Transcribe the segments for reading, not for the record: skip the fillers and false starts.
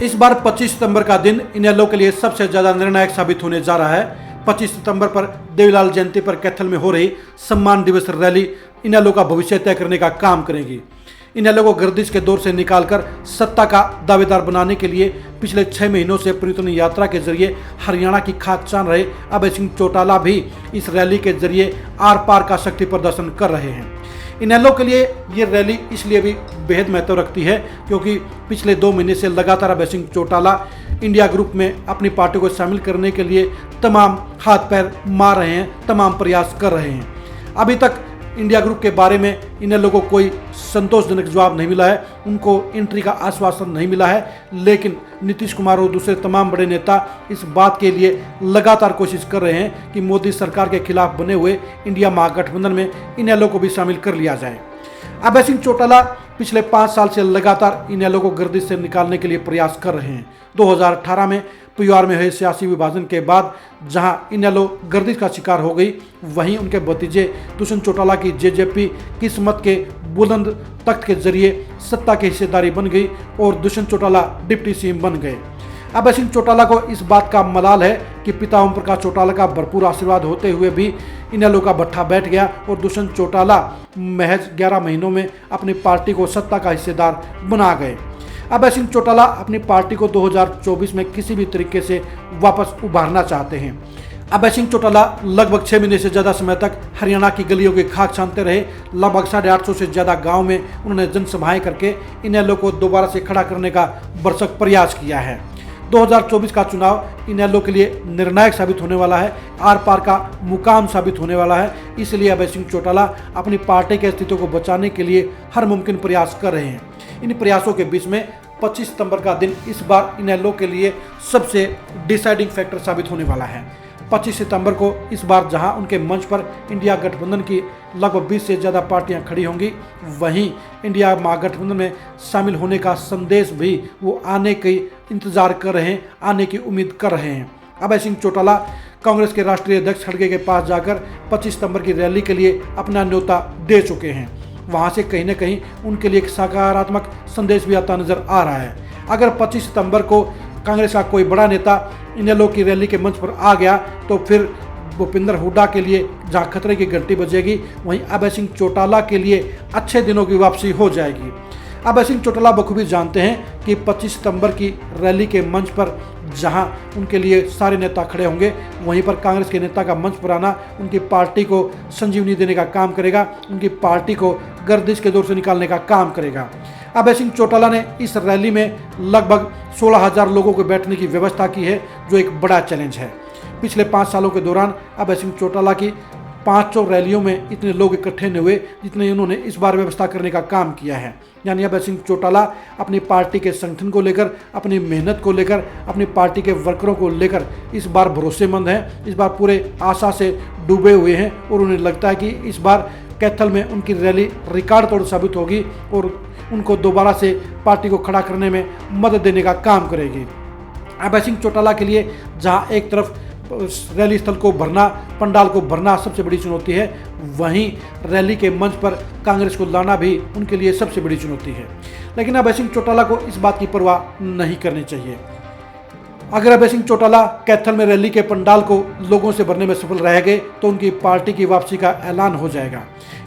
इस बार 25 सितंबर का दिन इनेलो के लिए सबसे ज्यादा निर्णायक साबित होने जा रहा है। 25 सितंबर पर देवीलाल जयंती पर कैथल में हो रही सम्मान दिवस रैली इनेलो का भविष्य तय करने का काम करेगी। इनेलो को गर्दिश के दौर से निकालकर सत्ता का दावेदार बनाने के लिए पिछले 6 महीनों से परिवर्तन यात्रा के जरिए हरियाणा की खाक छान रहे अभय सिंह चौटाला भी इस रैली के जरिए आर पार का शक्ति प्रदर्शन कर रहे हैं। इनेलो के लिए ये रैली इसलिए भी बेहद महत्व रखती है क्योंकि पिछले 2 महीने से लगातार अभय सिंह चौटाला इंडिया ग्रुप में अपनी पार्टी को शामिल करने के लिए तमाम हाथ पैर मार रहे हैं, तमाम प्रयास कर रहे हैं। अभी तक इंडिया ग्रुप के बारे में इनेलो को कोई संतोषजनक जवाब नहीं मिला है, उनको एंट्री का आश्वासन नहीं मिला है, लेकिन नीतीश कुमार और दूसरे तमाम बड़े नेता इस बात के लिए लगातार कोशिश कर रहे हैं कि मोदी सरकार के खिलाफ बने हुए इंडिया महागठबंधन में इनेलो को भी शामिल कर लिया जाए। अभय सिंह चौटाला पिछले 5 साल से लगातार इनेलो को गर्दिश से निकालने के लिए प्रयास कर रहे हैं। 2018 में परिवार में हुए सियासी विभाजन के बाद जहां इनेलो गर्दिश का शिकार हो गई, वहीं उनके भतीजे दुष्यंत चौटाला की जेजेपी किस्मत के बुलंद तख्त के जरिए सत्ता की हिस्सेदारी बन गई और दुष्यंत चौटाला डिप्टी सीएम बन गए। अभय सिंह चौटाला को इस बात का मलाल है कि पिता ओम प्रकाश चौटाला का भरपूर आशीर्वाद होते हुए भी इनेलो का भट्ठा बैठ गया और दुष्यंत चौटाला महज 11 महीनों में अपनी पार्टी को सत्ता का हिस्सेदार बना गए। अभय सिंह चौटाला अपनी पार्टी को 2024 में किसी भी तरीके से वापस उभारना चाहते हैं। अभय सिंह चौटाला लगभग 6 महीने से ज़्यादा समय तक हरियाणा की गलियों की खाक छानते रहे। लगभग 850 से ज़्यादा गांव में उन्होंने जनसभाएं करके इनेलो को दोबारा से खड़ा करने का भरसक प्रयास किया है। 2024 का चुनाव इनेलो के लिए निर्णायक साबित होने वाला है, आर पार का मुकाम साबित होने वाला है। इसलिए अभय सिंह चौटाला अपनी पार्टी के अस्तित्व को बचाने के लिए हर मुमकिन प्रयास कर रहे हैं। इन प्रयासों के बीच में 25 सितंबर का दिन इस बार इनेलो के लिए सबसे डिसाइडिंग फैक्टर साबित होने वाला है। 25 सितंबर को इस बार जहां उनके मंच पर इंडिया गठबंधन की लगभग 20 से ज़्यादा पार्टियां खड़ी होंगी, वहीं इंडिया महागठबंधन में शामिल होने का संदेश भी वो आने की इंतजार कर रहे हैं, आने की उम्मीद कर रहे हैं। अभय सिंह चौटाला कांग्रेस के राष्ट्रीय अध्यक्ष खड़गे के पास जाकर 25 सितंबर की रैली के लिए अपना न्योता दे चुके हैं। वहां से कहीं न कहीं उनके लिए एक सकारात्मक संदेश भी आता नजर आ रहा है। अगर 25 सितंबर को कांग्रेस का कोई बड़ा नेता इनेलो की रैली के मंच पर आ गया तो फिर भूपिंदर हुड्डा के लिए जहां खतरे की घंटी बजेगी, वहीं अभय सिंह चौटाला के लिए अच्छे दिनों की वापसी हो जाएगी। अभय सिंह चौटाला बखूबी जानते हैं कि 25 सितंबर की रैली के मंच पर जहां उनके लिए सारे नेता खड़े होंगे, वहीं पर कांग्रेस के नेता का मंच पर आना उनकी पार्टी को संजीवनी देने का काम करेगा, उनकी पार्टी को गर्दिश के दौर से निकालने का काम करेगा। अभय सिंह चौटाला ने इस रैली में लगभग 16,000 लोगों को बैठने की व्यवस्था की है, जो एक बड़ा चैलेंज है। पिछले 5 सालों के दौरान अभय सिंह चौटाला की 500 रैलियों में इतने लोग इकट्ठे नहीं हुए जितने उन्होंने इस बार व्यवस्था करने का काम किया है। यानी अभय सिंह चौटाला अपनी पार्टी के संगठन को लेकर, अपनी मेहनत को लेकर, अपनी पार्टी के वर्करों को लेकर इस बार भरोसेमंद हैं, इस बार पूरे आशा से डूबे हुए हैं और उन्हें लगता है कि इस बार कैथल में उनकी रैली रिकॉर्ड तोड़ साबित होगी और उनको दोबारा से पार्टी को खड़ा करने में मदद देने का काम करेगी। अभय सिंह चौटाला के लिए जहां एक तरफ रैली स्थल को भरना, पंडाल को भरना सबसे बड़ी चुनौती है, वहीं रैली के मंच पर कांग्रेस को लाना भी उनके लिए सबसे बड़ी चुनौती है। लेकिन अभय सिंह चौटाला को इस बात की परवाह नहीं करनी चाहिए। अगर अभय सिंह चौटाला कैथल में रैली के पंडाल को लोगों से भरने में सफल रह गए तो उनकी पार्टी की वापसी का ऐलान हो जाएगा।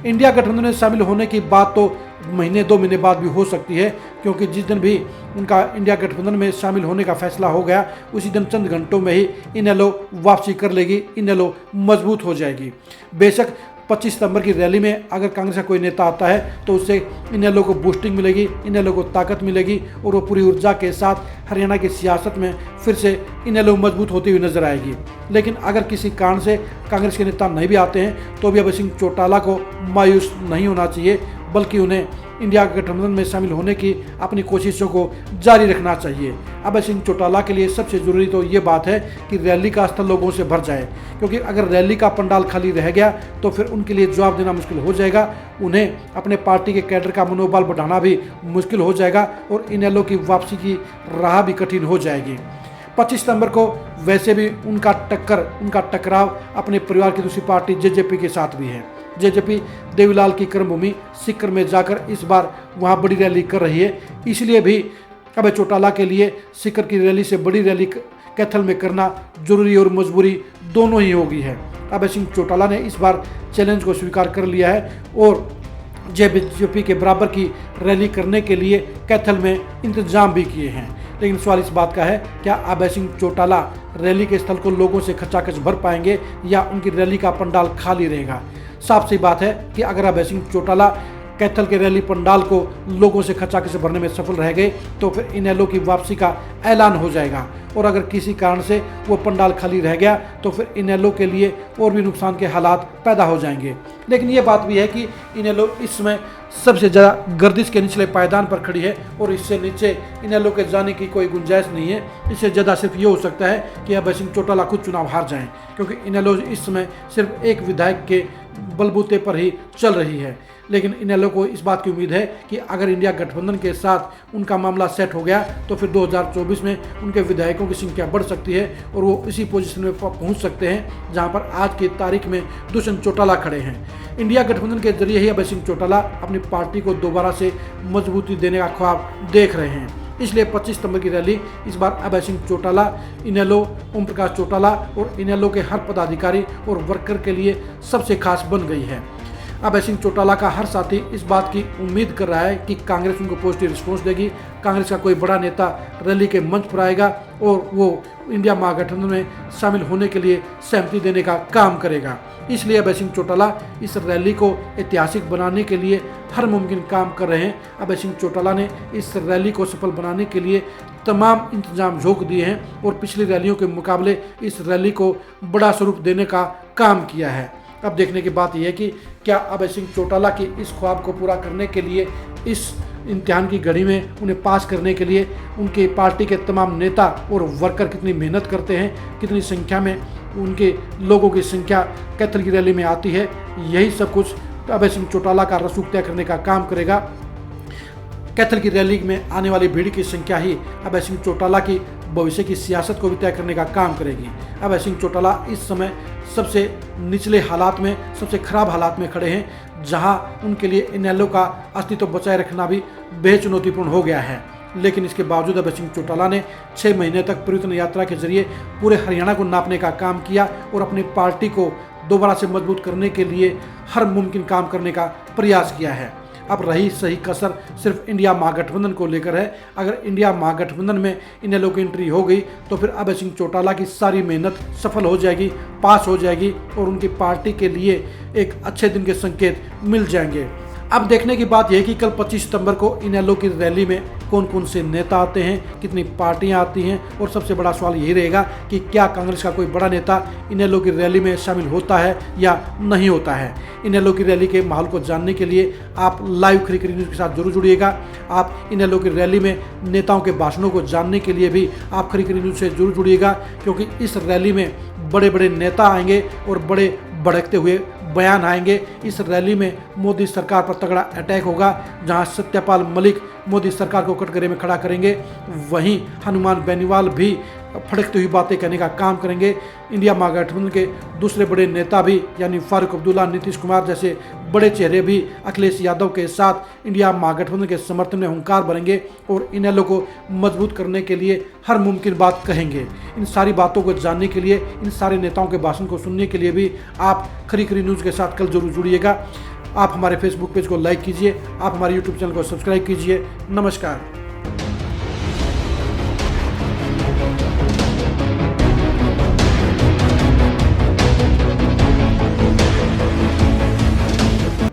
इंडिया गठबंधन में शामिल होने की बात तो महीने 2 महीने बाद भी हो सकती है, क्योंकि जिस दिन भी उनका इंडिया गठबंधन में शामिल होने का फैसला हो गया, उसी दिन चंद घंटों में ही इनेलो वापसी कर लेगी, इनेलो मजबूत हो जाएगी। बेशक 25 सितंबर की रैली में अगर कांग्रेस का कोई नेता आता है तो उससे इनेलो को बूस्टिंग मिलेगी, इनेलो को ताकत मिलेगी और वो पूरी ऊर्जा के साथ हरियाणा की सियासत में फिर से इनेलो मजबूत होती हुई नजर आएगी। लेकिन अगर किसी कारण से कांग्रेस के नेता नहीं भी आते हैं तो भी अभय सिंह चौटाला को मायूस नहीं होना चाहिए, बल्कि उन्हें इंडिया गठबंधन में शामिल होने की अपनी कोशिशों को जारी रखना चाहिए। अभय सिंह चौटाला के लिए सबसे ज़रूरी तो ये बात है कि रैली का स्थल लोगों से भर जाए, क्योंकि अगर रैली का पंडाल खाली रह गया तो फिर उनके लिए जवाब देना मुश्किल हो जाएगा, उन्हें अपने पार्टी के कैडर का मनोबल बढ़ाना भी मुश्किल हो जाएगा और इनेलो की वापसी की राह भी कठिन हो जाएगी। 25 सितंबर को वैसे भी उनका टकराव अपने परिवार की दूसरी पार्टी जेजेपी के साथ भी है। जेजेपी देवीलाल की कर्मभूमि सीकर में जाकर इस बार वहां बड़ी रैली कर रही है, इसलिए भी अभय चौटाला के लिए सीकर की रैली से बड़ी रैली कैथल में करना जरूरी और मजबूरी दोनों ही होगी है। अभय सिंह चौटाला ने इस बार चैलेंज को स्वीकार कर लिया है और जेबीजेपी के बराबर की रैली करने के लिए कैथल में इंतजाम भी किए हैं। लेकिन सवाल इस बात का है, क्या अभय सिंह चौटाला रैली के स्थल को लोगों से खचाखच भर पाएंगे या उनकी रैली का पंडाल खाली रहेगा। साफ सी बात है कि अगर अभय सिंह चौटाला कैथल के रैली पंडाल को लोगों से खचाखच से भरने में सफल रह गए तो फिर इनेलो की वापसी का ऐलान हो जाएगा, और अगर किसी कारण से वो पंडाल खाली रह गया तो फिर इनेलो के लिए और भी नुकसान के हालात पैदा हो जाएंगे। लेकिन ये बात भी है कि इनेलो इस समय सबसे ज़्यादा गर्दिश के निचले पायदान पर खड़ी है और इससे नीचे इनेलो के जाने की कोई गुंजाइश नहीं है। इससे ज़्यादा सिर्फ ये हो सकता है कि अभय सिंह चौटाला खुद चुनाव हार जाएं, क्योंकि इनेलो इस समय सिर्फ एक विधायक के बलबूते पर ही चल रही है। लेकिन इनेलो को इस बात की उम्मीद है कि अगर इंडिया गठबंधन के साथ उनका मामला सेट हो गया तो फिर 2024 में उनके विधायकों की संख्या बढ़ सकती है और वो इसी पोजीशन में पहुंच सकते हैं जहां पर आज की तारीख में दुष्यंत चौटाला खड़े हैं। इंडिया गठबंधन के जरिए ही अभय सिंह चौटाला अपनी पार्टी को दोबारा से मजबूती देने का ख्वाब देख रहे हैं। इसलिए 25 सितंबर की रैली इस बार अभय सिंह चौटाला, इनेलो, ओम प्रकाश चौटाला और इनेलो के हर पदाधिकारी और वर्कर के लिए सबसे खास बन गई है। अभय सिंह चौटाला का हर साथी इस बात की उम्मीद कर रहा है कि कांग्रेस उनको पॉजिटिव रिस्पॉन्स देगी, कांग्रेस का कोई बड़ा नेता रैली के मंच पर आएगा और वो इंडिया महागठबंधन में शामिल होने के लिए सहमति देने का काम करेगा। इसलिए अभय सिंह चौटाला इस रैली को ऐतिहासिक बनाने के लिए हर मुमकिन काम कर रहे हैं। अभय सिंह चौटाला ने इस रैली को सफल बनाने के लिए तमाम इंतजाम झोंक दिए हैं और पिछली रैलियों के मुकाबले इस रैली को बड़ा स्वरूप देने का काम किया है। अब देखने की बात यह है कि क्या अभय सिंह चौटाला की इस ख्वाब को पूरा करने के लिए, इस इम्तिहान की घड़ी में उन्हें पास करने के लिए उनके पार्टी के तमाम नेता और वर्कर कितनी मेहनत करते हैं, कितनी संख्या में उनके लोगों की संख्या कैथल की रैली में आती है, यही सब कुछ अभय सिंह चौटाला का रसूख तय करने का काम करेगा। कैथल की रैली में आने वाली भीड़ की संख्या ही अभय सिंह चौटाला की भविष्य की सियासत को भी तय करने का काम करेगी। अभय सिंह चौटाला इस समय सबसे निचले हालात में, सबसे खराब हालात में खड़े हैं, जहां उनके लिए इनेलो का अस्तित्व बचाए रखना भी बेहद चुनौतीपूर्ण हो गया है। लेकिन इसके बावजूद अभय सिंह चौटाला ने 6 महीने तक परिवर्तन यात्रा के जरिए पूरे हरियाणा को नापने का काम किया और अपनी पार्टी को दोबारा से मजबूत करने के लिए हर मुमकिन काम करने का प्रयास किया है। अब रही सही कसर सिर्फ इंडिया महागठबंधन को लेकर है। अगर इंडिया महागठबंधन में इनेलो की एंट्री हो गई तो फिर अभय सिंह चौटाला की सारी मेहनत सफल हो जाएगी, पास हो जाएगी और उनकी पार्टी के लिए एक अच्छे दिन के संकेत मिल जाएंगे। अब देखने की बात यह है कि कल 25 सितंबर को इनेलो की रैली में कौन कौन से नेता आते हैं, कितनी पार्टियां आती हैं, और सबसे बड़ा सवाल यही रहेगा कि क्या कांग्रेस का कोई बड़ा नेता इनेलो की रैली में शामिल होता है या नहीं होता है। इनेलो की रैली के माहौल को जानने के लिए आप लाइव खरीखरी न्यूज़ के साथ जरूर जुड़िएगा। आप इनेलो की रैली में नेताओं के भाषणों को जानने के लिए भी आप खरीखरी न्यूज़ से जरूर जुड़िएगा, क्योंकि इस रैली में बड़े बड़े नेता आएंगे और बड़े भड़कते हुए बयान आएंगे। इस रैली में मोदी सरकार पर तगड़ा अटैक होगा, जहां सत्यपाल मलिक मोदी सरकार को कटघरे में खड़ा करेंगे, वहीं हनुमान बेनीवाल भी फड़कती हुई बातें कहने का काम करेंगे। इंडिया महागठबंधन के दूसरे बड़े नेता भी यानी फारूक अब्दुल्ला, नीतीश कुमार जैसे बड़े चेहरे भी अखिलेश यादव के साथ इंडिया महागठबंधन के समर्थन में हुंकार भरेंगे और इनेलो को मजबूत करने के लिए हर मुमकिन बात कहेंगे। इन सारी बातों को जानने के लिए, इन सारे नेताओं के भाषण को सुनने के लिए भी आप खरीखरी न्यूज़ के साथ कल जरूर जुड़िएगा। आप हमारे फेसबुक पेज को लाइक कीजिए, आप हमारे यूट्यूब चैनल को सब्सक्राइब कीजिए। नमस्कार।